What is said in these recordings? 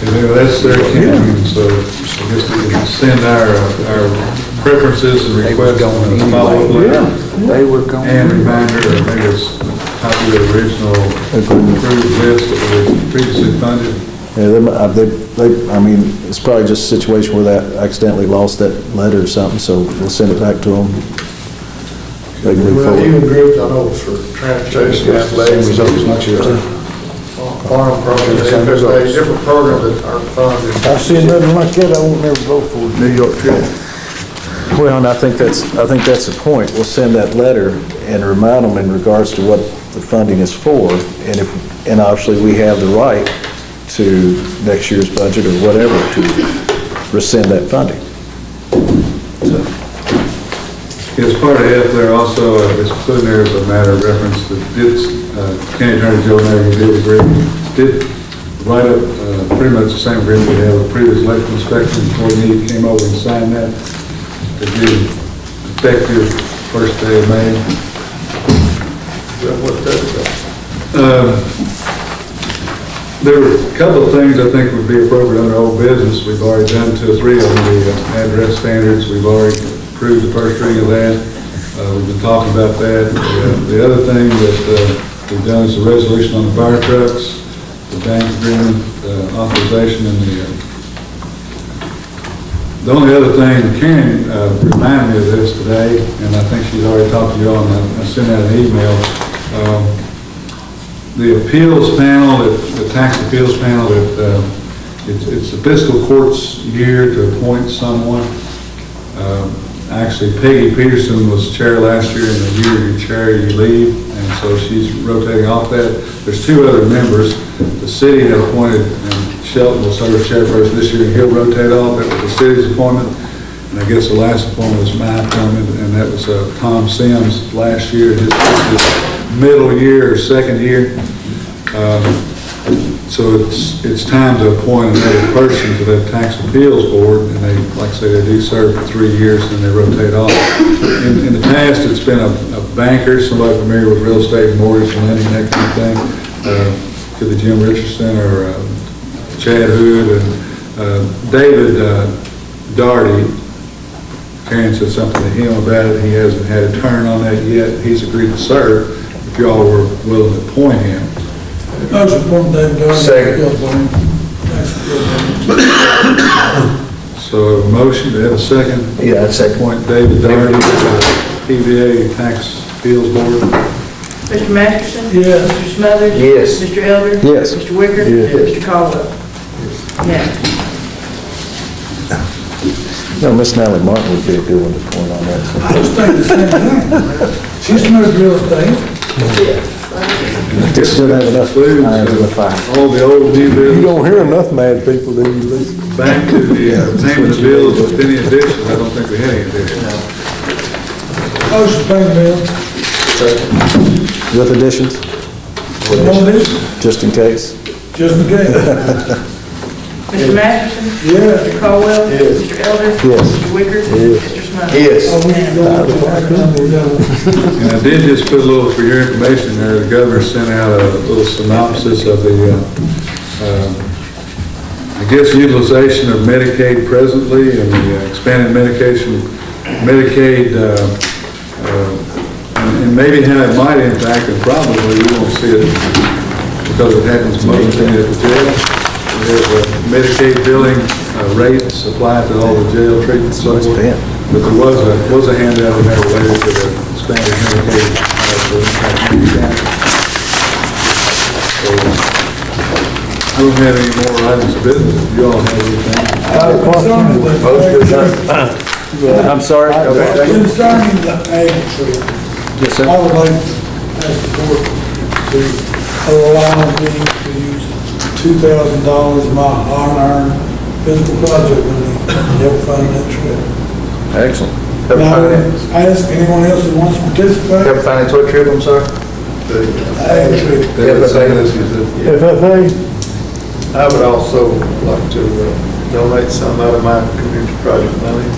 Anyway, that's their opinion, so I guess we can send our preferences and requests on a follow-up letter. They were going. And reminder, or maybe it's a copy of the original approved list that was previously funded. Yeah, I mean, it's probably just a situation where they accidentally lost that letter or something, so we'll send it back to them. They can move Well, forward. even groups, I know for transportation, athletics, farm programs, there's different programs that are funded. I see nothing like that, I won't never vote for it. New York trip. Well, and I think that's the point. We'll send that letter and remind them in regards to what the funding is for, and obviously we have the right to next year's budget or whatever to rescind that funding. So. As part of it, there also, it's included there as a matter of reference that County Attorney Joe Marion did write up pretty much the same agreement we had with previous electrical inspection before he came over and signed that to be effective first day of May. What that is. There were a couple of things I think would be appropriate under old business. We've already done 2 or 3 on the address standards. We've already approved the first reading of that. We've been talking about that. The other thing that we've done is the resolution on the fire trucks, the bank agreement, authorization, and the only other thing, Karen reminded me of this today, and I think she's already talked to you all, and I sent out an email. The appeals panel, the tax appeals panel, it's the fiscal court's year to appoint someone. Actually, Peggy Peterson was chair last year, and the year you chair, you leave, and so she's rotating off that. There's 2 other members. The city had appointed, and Shelton will serve as chairperson this year, and he'll rotate off. That was the city's appointment, and I guess the last appointment was my appointment, and that was Tom Sims last year, his middle year or second year. So it's time to appoint another person to that tax appeals board, and they, like I say, they do serve for 3 years, and they rotate off. In the past, it's been a banker, somebody familiar with real estate, mortgage, lending, that kind of thing. Could be Jim Richardson or Chad Hood, and David Daugherty. Karen said something to him about it. He hasn't had a turn on that yet. He's agreed to serve if y'all were willing to appoint him. Motion from David Downey. Second. So a motion, to have a second? Yeah, I'd second. Appoint David Daugherty to the PVA Tax Appeals Board. Mr. Masterson? Yes. Mr. Smothers? Yes. Mr. Elder? Yes. Mr. Wicker? Yes. Mr. Caldwell? Yes. No, Miss Natalie Martin would be a good one to point on that. I was thinking the same thing. She's moved real estate. Just don't have enough irons in the fire. All the old new You bills, don't hear enough mad people, do you, Lisa? back to the name of the bills with any additions. I don't think we had any additions. Motion from Bill. With additions, No addition, just in case. just in case. Mr. Masterson? Yes. Mr. Caldwell? Yes. Mr. Elder? Yes. Mr. Wicker? Yes. Mr. Smothers? Yes. Oh, we can go to And I did just put a little, for your information there, the governor sent out a little synopsis of the, I guess, utilization of Medicaid presently and the expanded Medicaid, and maybe how it might impact, and probably you won't see it because it happens mostly at the jail. There's a Medicaid billing rates applied to all the jail treatments and so forth. But there was a handout in there related to the expanded Medicaid. So I don't have any more items of business. If you all have anything. I'm sorry. Concerning the ag tree, Yes, sir. I would like to ask the board to allow me to use $2,000 of my unearned physical project money to help fund that trip. Excellent. Now, I ask anyone else who wants to participate. Have a finance what trip, I'm sorry? Ag trip. FFA? I would also like to donate some out of my community project money,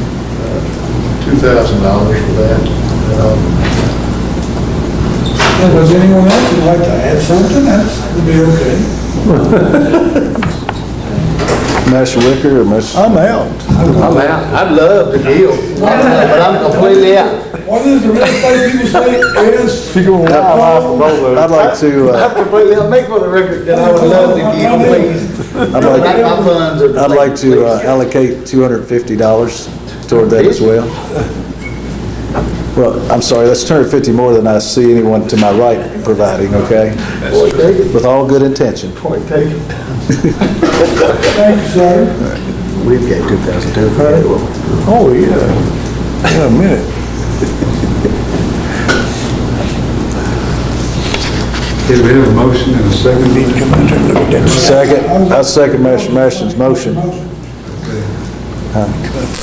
$2,000 for that. And does anyone else would like to add something? That would be okay. Master Wicker or Master? I'm out. I'm out. I'd love to deal, but I'm completely out. What is the real estate people say is? She gonna wildlife for both of I'd like to, I'm completely, I'll make for the record that I would love to deal, please. I'd like, My funds are. I'd like to allocate $250 toward that as well. Well, I'm sorry, that's $250 more than I see anyone to my right providing, okay? Point taken. With all good intention. Point taken. Thank you, sir. We've got 2,200. Oh, yeah. In a minute. Okay, we have a motion and a second. Come out there and look at that. Second, I second Master Marston's motion. Come out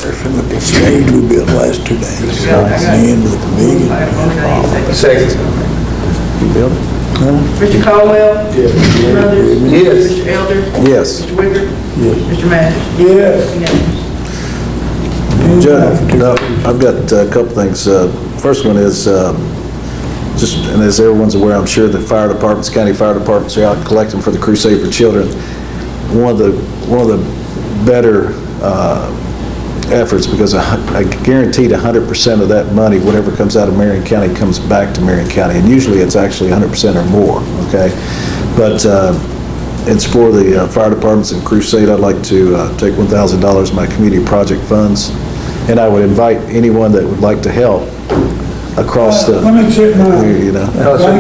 there and look at the stage we built the last 2 days. And with the pavilion. Second. You build it? Mr. Caldwell? Yes. Mr. Smothers? Yes. Mr. Elder? Yes. Mr. Wicker? Mr. Matheson? Yes. Unanimous. Judge, no, I've got a couple things. First one is, just, and as everyone's aware, I'm sure the fire departments, county fire departments are out collecting for the Crusade for Children. One of the better efforts, because I guaranteed 100% of that money, whatever comes out of Marion County, comes back to Marion County, and usually it's actually 100% or more, okay? But it's for the fire departments in Crusade. I'd like to take $1,000 of my community project funds, and I would invite anyone that would like to help across the, Let me check mine. you know.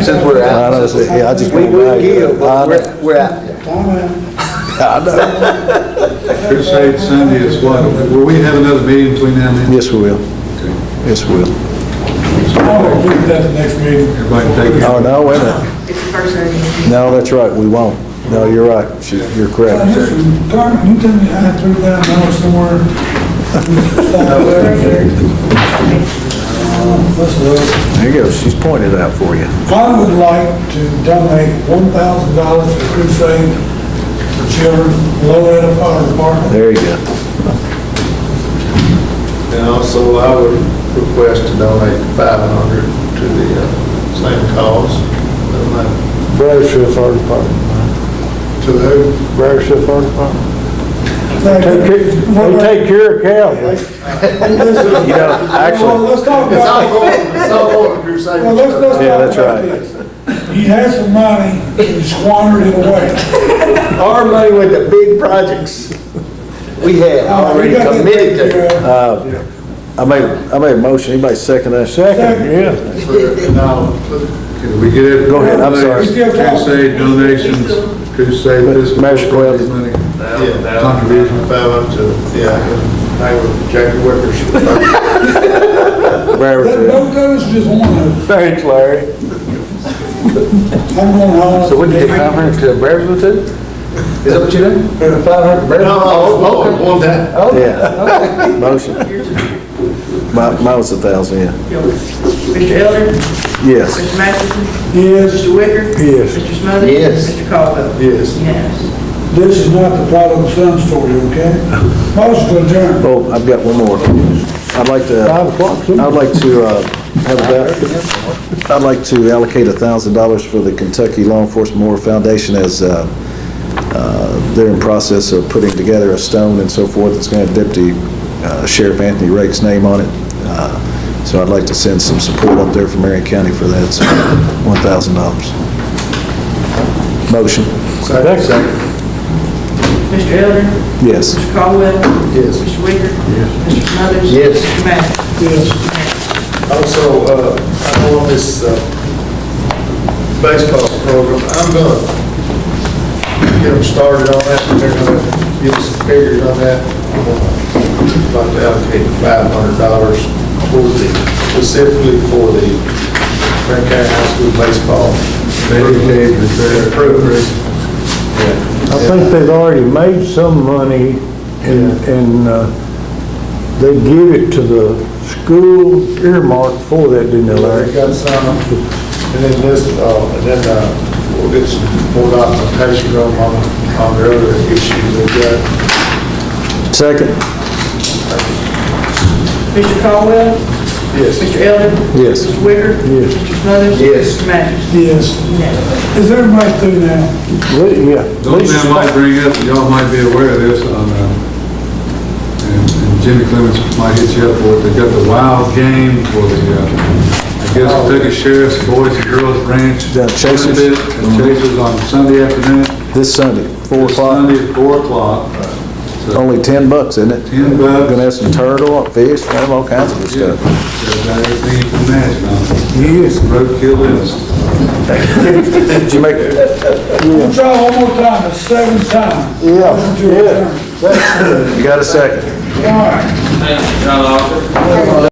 Since we're I out. know, yeah, I just We want will to. give, but we're out. I know. Crusade Sunday is what? Will we have another meeting between now and then? Yes, we will. Yes, we will. Oh, we'll do that the next meeting. Everybody take it. Oh, no, wait a minute. It's the first reading. No, that's right, we won't. No, you're right. You're correct. Carmen, you tell me I had $3,000 somewhere. Let's look. There you go, she's pointed out for you. I would like to donate $1,000 to Crusade for Children, Loretta Fire Department. There you go. And also, I would request to donate 500 to the same cause. Bradshire Fire Department. To who? Bradshire Fire Department. They take care of Calvary. You know, actually, Well, let's talk It's all about, going, it's all going to Crusade. well, let's Yeah, talk that's about right. this. He has some money, he squandered it away. Our money with the big projects we had already committed to. I made a motion, anybody second that? Second, yeah. No, Can we get it? Go ahead, I'm sorry. Crusade donations, Crusade fiscal. Master Quayle. money. yeah, Contribution. 500 to, yeah, I would Jackie Wickers. Don't go, it's just one of them. Thanks, Larry. I'm going home. So what did you get 500 to Bearsville too? Is that what you did? 500 to Bearsville? No, one time. Oh, Yeah, motion. Mine was 1,000, yeah. Mr. Elder? Yes. Mr. Matheson? Yes, Mr. Wicker? Yes. Mr. Smothers? Yes. Mr. Caldwell? Yes. Unanimous. this is not the prodigal son story, okay? Motion to adjourn. Oh, I've got one more. I'd like to, 5 o'clock. I'd like to have that, I'd like to allocate $1,000 for the Kentucky Law Enforcement Memorial Foundation as they're in process of putting together a stone and so forth that's going to have Deputy Sheriff Anthony Rake's name on it. So I'd like to send some support up there from Marion County for that, so $1,000. Motion. Second. Mr. Elder? Yes. Mr. Caldwell? Yes. Mr. Wicker? Mr. Smothers? Yes. Mr. Matheson? Yes. Also, I know on this baseball program, I'm gonna get them started on that, and they're gonna give us some figures on that. I'm about to allocate $500 specifically for the Grant County High School baseball. Medicaid, repair. Improvements. I think they've already made some money and they give it to the school earmark for that, didn't they, Larry? Larry got some, and then this, and then we'll get some more documentation on the other issues they've got. Second. Mr. Caldwell? Yes. Mr. Elder? Yes. Mr. Wicker? Yes. Mr. Smothers? Yes. Mr. Matthews? Yes. Unanimous. Is everybody through now? Yeah. The only thing I might bring up, and y'all might be aware of this, and Jimmy Clements might hit you up for it, they got the wild game for the, I guess, Kentucky Sheriff's Boys and Girls Ranch. The Chasers. Benefit and Chasers on Sunday afternoon. This Sunday, 4 o'clock, Sunday at 4 o'clock. So, only $10, isn't it? $10. Gonna have some turtle, fish, all kinds of good yeah, stuff. got everything you can imagine on it. Yes. Roadkill list. Did you make, We'll try one more time, the seventh time. Yeah, Motion to yeah. adjourn. you got a second? All right.